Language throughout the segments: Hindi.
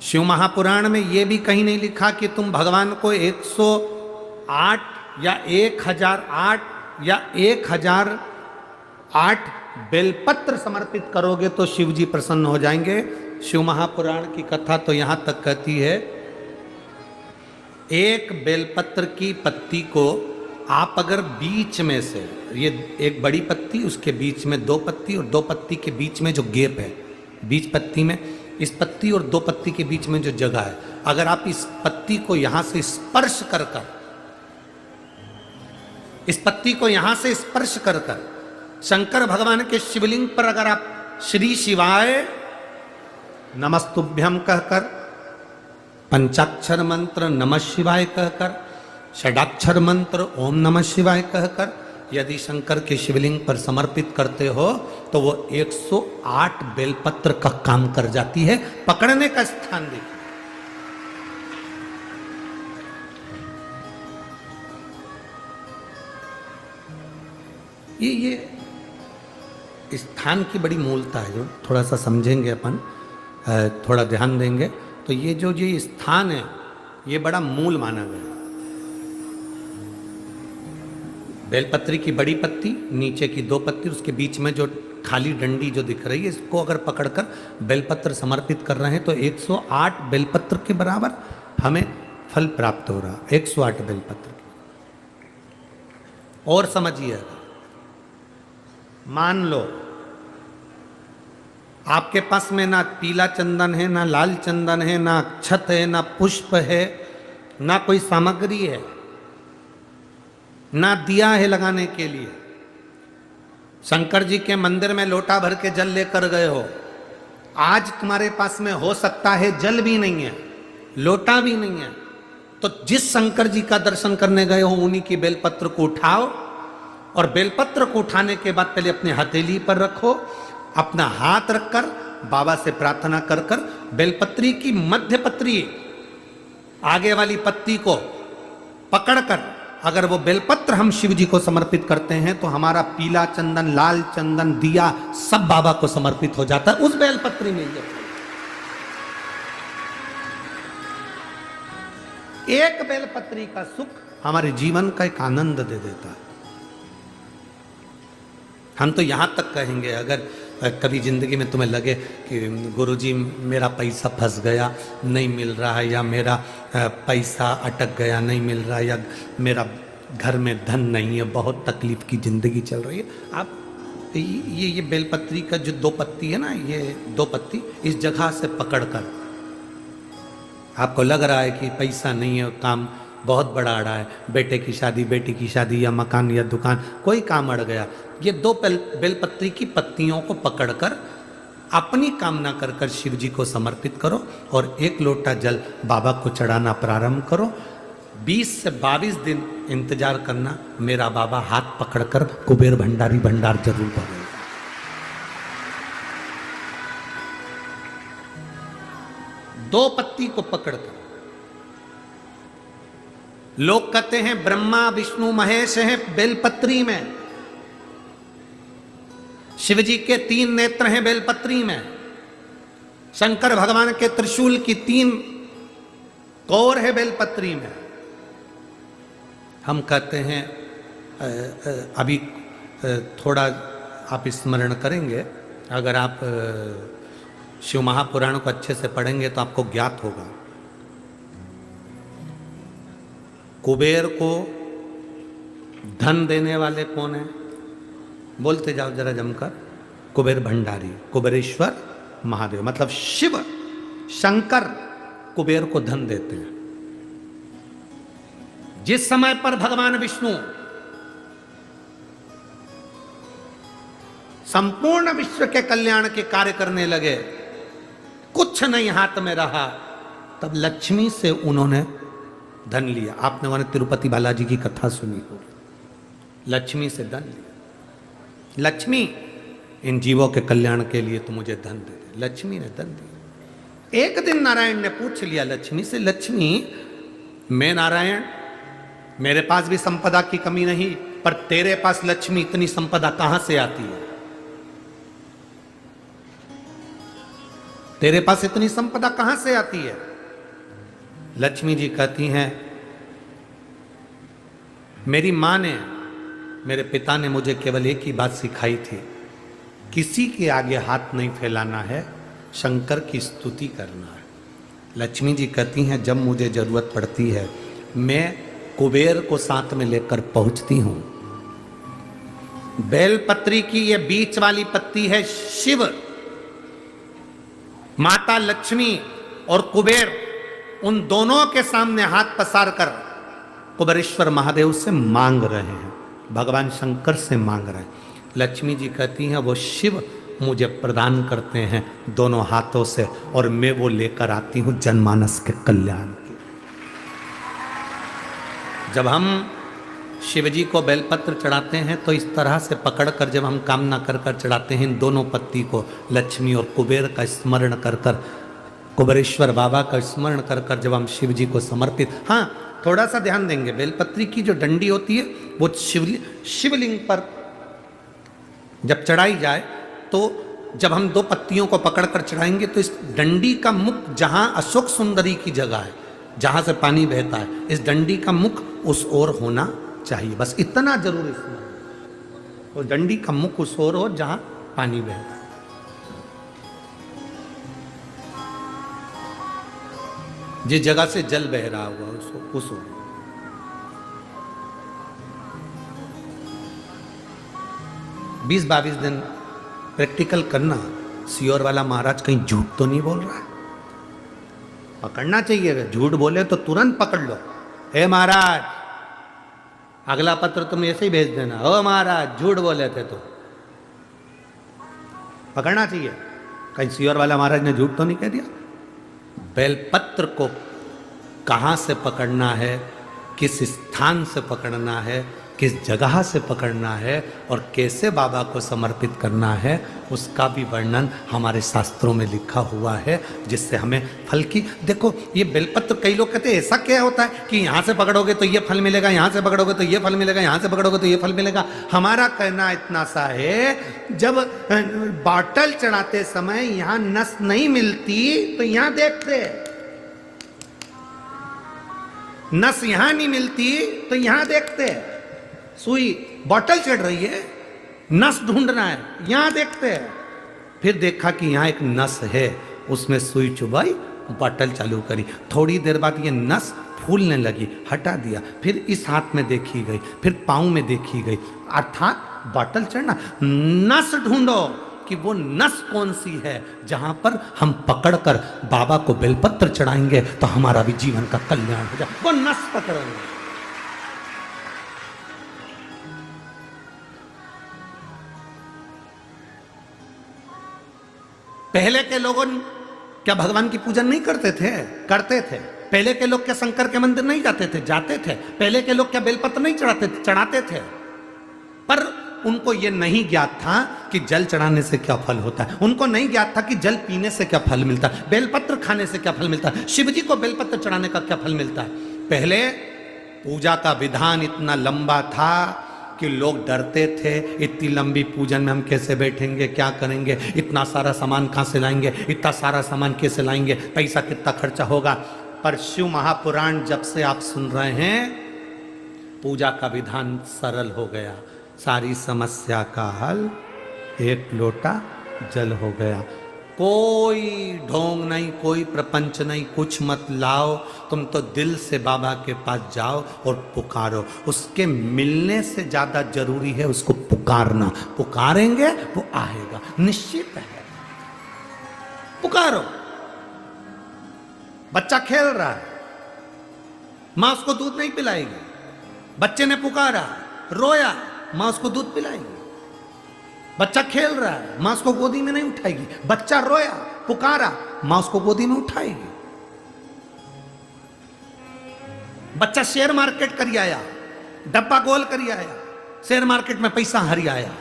शिव महापुराण में यह भी कहीं नहीं लिखा कि तुम भगवान को 108 या 1008 या 1008 बेलपत्र समर्पित करोगे तो शिव जी प्रसन्न हो जाएंगे। शिव महापुराण की कथा तो यहां तक कहती है, एक बेलपत्र की पत्ती को आप अगर बीच में से, ये एक बड़ी पत्ती, उसके बीच में 2 पत्ती और 2 पत्ती के बीच में जो गैप है, बीच पत्ती में, इस पत्ती और 2 पत्ती के बीच में जो जगह है, अगर आप इस पत्ती को यहां से स्पर्श कर कर, इस पत्ती को यहां से स्पर्श कर कर शंकर भगवान के शिवलिंग पर अगर आप श्री शिवाय नमस्तुभ्यम कहकर, पंचाक्षर मंत्र नमः शिवाय कहकर, षडाक्षर मंत्र ओम नमः शिवाय कहकर यदि शंकर के शिवलिंग पर समर्पित करते हो तो वो 108 बेलपत्र का काम कर जाती है। पकड़ने का स्थान देखिए, ये स्थान की बड़ी मूलता है, जो थोड़ा सा समझेंगे अपन, थोड़ा ध्यान देंगे तो ये जो ये स्थान है ये बड़ा मूल माना गया। बेलपत्री की बड़ी पत्ती, नीचे की 2 पत्ती, उसके बीच में जो खाली डंडी जो दिख रही है, इसको अगर पकड़कर बेलपत्र समर्पित कर रहे हैं तो 108 बेलपत्र के बराबर हमें फल प्राप्त हो रहा, 108 बेलपत्र। और समझिएगा, मान लो आपके पास में ना पीला चंदन है, ना लाल चंदन है, ना अक्षत है, ना पुष्प है, ना कोई सामग्री है, ना दिया है लगाने के लिए। शंकर जी के मंदिर में लोटा भर के जल लेकर गए हो, आज तुम्हारे पास में हो सकता है जल भी नहीं है, लोटा भी नहीं है, तो जिस शंकर जी का दर्शन करने गए हो उन्हीं की बेलपत्र को उठाओ और बेलपत्र को उठाने के बाद पहले अपने हथेली पर रखो, अपना हाथ रखकर बाबा से प्रार्थना कर कर बेलपत्री की मध्य पत्री, आगे वाली पत्ती को पकड़कर अगर वो बेलपत्र हम शिव जी को समर्पित करते हैं तो हमारा पीला चंदन, लाल चंदन, दिया सब बाबा को समर्पित हो जाता है उस बेलपत्री में। एक बेलपत्री का सुख हमारे जीवन का एक आनंद दे देता है। हम तो यहां तक कहेंगे, अगर कभी जिंदगी में तुम्हें लगे कि गुरुजी मेरा पैसा फंस गया नहीं मिल रहा है, या मेरा पैसा अटक गया नहीं मिल रहा है, या मेरा घर में धन नहीं है, बहुत तकलीफ की जिंदगी चल रही है, आप ये बेलपत्री का जो 2 पत्ती है ना, ये 2 पत्ती इस जगह से पकड़कर, आपको लग रहा है कि पैसा नहीं है, काम बहुत बड़ा अड़ा है, बेटे की शादी, बेटी की शादी, या मकान या दुकान, कोई काम अड़ गया, ये 2 बेलपत्री की पत्तियों को पकड़कर अपनी कामना कर कर शिव जी को समर्पित करो और 1 लोटा जल बाबा को चढ़ाना प्रारंभ करो। 20 से 22 दिन इंतजार करना, मेरा बाबा हाथ पकड़कर कुबेर भंडारी भंडार जरूर भरेगा। दो पत्ती को पकड़कर, लोग कहते हैं ब्रह्मा विष्णु महेश हैं बेलपत्री में, शिव जी के 3 नेत्र हैं बेलपत्री में, शंकर भगवान के त्रिशूल की 3 कौर है बेलपत्री में। हम कहते हैं अभी थोड़ा आप स्मरण करेंगे, अगर आप शिव महापुराण को अच्छे से पढ़ेंगे तो आपको ज्ञात होगा, कुबेर को धन देने वाले कौन है? बोलते जाओ जरा जमकर, कुबेर भंडारी, कुबेरेश्वर महादेव, मतलब शिव शंकर कुबेर को धन देते हैं। जिस समय पर भगवान विष्णु संपूर्ण विश्व के कल्याण के कार्य करने लगे, कुछ नहीं हाथ में रहा, तब लक्ष्मी से उन्होंने धन लिया। आपने वहां तिरुपति बालाजी की कथा सुनी होगी, लक्ष्मी से धन लिया। लक्ष्मी इन जीवों के कल्याण के लिए तो मुझे धन दे दे, लक्ष्मी ने धन दिया। एक दिन नारायण ने पूछ लिया लक्ष्मी से, लक्ष्मी मैं नारायण, मेरे पास भी संपदा की कमी नहीं, पर तेरे पास लक्ष्मी इतनी संपदा कहां से आती है? तेरे पास इतनी संपदा कहां से आती है? लक्ष्मी जी कहती हैं, मेरी मां ने, मेरे पिता ने मुझे केवल एक ही बात सिखाई थी, किसी के आगे हाथ नहीं फैलाना है, शंकर की स्तुति करना है। लक्ष्मी जी कहती हैं, जब मुझे जरूरत पड़ती है मैं कुबेर को साथ में लेकर पहुंचती हूं। बेलपत्री की ये बीच वाली पत्ती है शिव, माता लक्ष्मी और कुबेर, उन दोनों के सामने हाथ पसार कर कुबेरेश्वर महादेव से मांग रहे हैं, भगवान शंकर से मांग रहे हैं। लक्ष्मी जी कहती हैं, वो शिव मुझे प्रदान करते हैं दोनों हाथों से, और मैं वो लेकर आती हूं जनमानस के कल्याण की। जब हम शिव जी को बेलपत्र चढ़ाते हैं तो इस तरह से पकड़कर जब हम कामना कर कर चढ़ाते हैं, इन दोनों पत्ती को लक्ष्मी और कुबेर का स्मरण कर कर, कुबेरेश्वर बाबा का स्मरण कर कर जब हम शिव जी को समर्पित, हाँ थोड़ा सा ध्यान देंगे, बेलपत्री की जो डंडी होती है वो शिवलिंग पर जब चढ़ाई जाए तो जब हम दो पत्तियों को पकड़कर चढ़ाएंगे तो इस डंडी का मुख जहां अशोक सुंदरी की जगह है, जहां से पानी बहता है, इस डंडी का मुख उस ओर होना चाहिए, बस इतना जरूर इसमें, तो डंडी का मुख उस ओर हो जहां पानी बहता है। जिस जगह से जल बह रहा हुआ उस ओर। बीस 22 दिन प्रैक्टिकल करना। सियोर वाला महाराज कहीं झूठ तो नहीं बोल रहा है? पकड़ना चाहिए, अगर झूठ बोले तो तुरंत पकड़ लो। हे महाराज, अगला पत्र तुम ऐसे ही भेज देना, ओ महाराज झूठ बोले थे तो पकड़ना चाहिए। कहीं सियोर वाला महाराज ने झूठ तो नहीं कह दिया? बेलपत्र को कहां से पकड़ना है, किस स्थान से पकड़ना है, किस जगह से पकड़ना है और कैसे बाबा को समर्पित करना है, उसका भी वर्णन हमारे शास्त्रों में लिखा हुआ है, जिससे हमें फल की, देखो ये बेलपत्र, कई लोग कहते हैं ऐसा क्या होता है कि यहाँ से पकड़ोगे तो ये फल मिलेगा, यहाँ से पकड़ोगे तो ये फल मिलेगा, यहाँ से पकड़ोगे तो ये फल मिलेगा। हमारा कहना इतना सा है, जब बॉटल चढ़ाते समय यहाँ नस नहीं मिलती तो यहाँ देखते, नस यहाँ नहीं मिलती तो यहाँ देखते, सुई बॉटल चढ़ रही है, नस ढूंढना है, यहां देखते हैं, फिर देखा कि यहां एक नस है, उसमें सुई चुभाई, बॉटल चालू करी, थोड़ी देर बाद ये नस फूलने लगी, हटा दिया, फिर इस हाथ में देखी गई, फिर पांव में देखी गई, अर्थात बॉटल चढ़ना। नस ढूंढो कि वो नस कौन सी है जहां पर हम पकड़कर बाबा को बेलपत्र चढ़ाएंगे तो हमारा भी जीवन का कल्याण हो जाए, वो नस पकड़ेंगे। पहले के लोगों क्या भगवान की पूजन नहीं करते थे? करते थे। पहले के लोग क्या शंकर के मंदिर नहीं जाते थे? जाते थे। पहले के लोग क्या बेलपत्र नहीं चढ़ाते थे? चढ़ाते थे। पर उनको यह नहीं ज्ञात था कि जल चढ़ाने से क्या फल होता है, उनको नहीं ज्ञात था कि जल पीने से क्या फल मिलता है, बेलपत्र खाने से क्या फल मिलता है, शिव जी को बेलपत्र चढ़ाने का क्या फल मिलता है। पहले पूजा का विधान इतना लंबा था कि लोग डरते थे, इतनी लंबी पूजन में हम कैसे बैठेंगे, क्या करेंगे, इतना सारा सामान कहाँ से लाएंगे, इतना सारा सामान कैसे लाएंगे, पैसा कितना खर्चा होगा। पर शिव महापुराण जब से आप सुन रहे हैं, पूजा का विधान सरल हो गया, सारी समस्या का हल एक लोटा जल हो गया। कोई ढोंग नहीं, कोई प्रपंच नहीं, कुछ मत लाओ, तुम तो दिल से बाबा के पास जाओ और पुकारो। उसके मिलने से ज्यादा जरूरी है उसको पुकारना। पुकारेंगे वो आएगा, निश्चित है। पुकारो। बच्चा खेल रहा है, मां उसको दूध नहीं पिलाएगी, बच्चे ने पुकारा, रोया, मां उसको दूध पिलाएगी। बच्चा खेल रहा है, मां उसको गोदी में नहीं उठाएगी, बच्चा रोया, पुकारा, मां उसको गोदी में उठाएगी। बच्चा शेयर मार्केट करी आया, डब्बा गोल करी आया, शेयर मार्केट में पैसा हरी आया,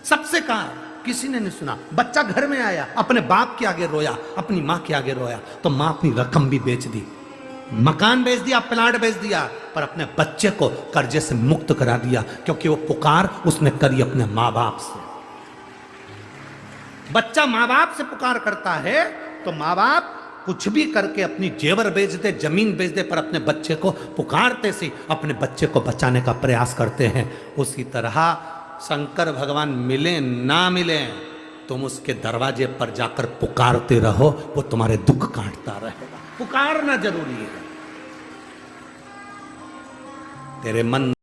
सबसे कहा, किसी ने नहीं सुना। बच्चा घर में आया, अपने बाप के आगे रोया, अपनी मां के आगे रोया, तो मां अपनी रकम भी बेच दी, मकान बेच दिया, प्लाट बेच दिया, पर अपने बच्चे को कर्जे से मुक्त करा दिया, क्योंकि वो पुकार उसने करी अपने मां बाप से। बच्चा माँ बाप से पुकार करता है तो माँ बाप कुछ भी करके अपनी जेवर बेच दे, जमीन बेच दे, पर अपने बच्चे को पुकारते से अपने बच्चे को बचाने का प्रयास करते हैं। उसी तरह शंकर भगवान मिले ना मिले, तुम उसके दरवाजे पर जाकर पुकारते रहो, वो तुम्हारे दुख काटता रहेगा। पुकारना जरूरी है। तेरे मन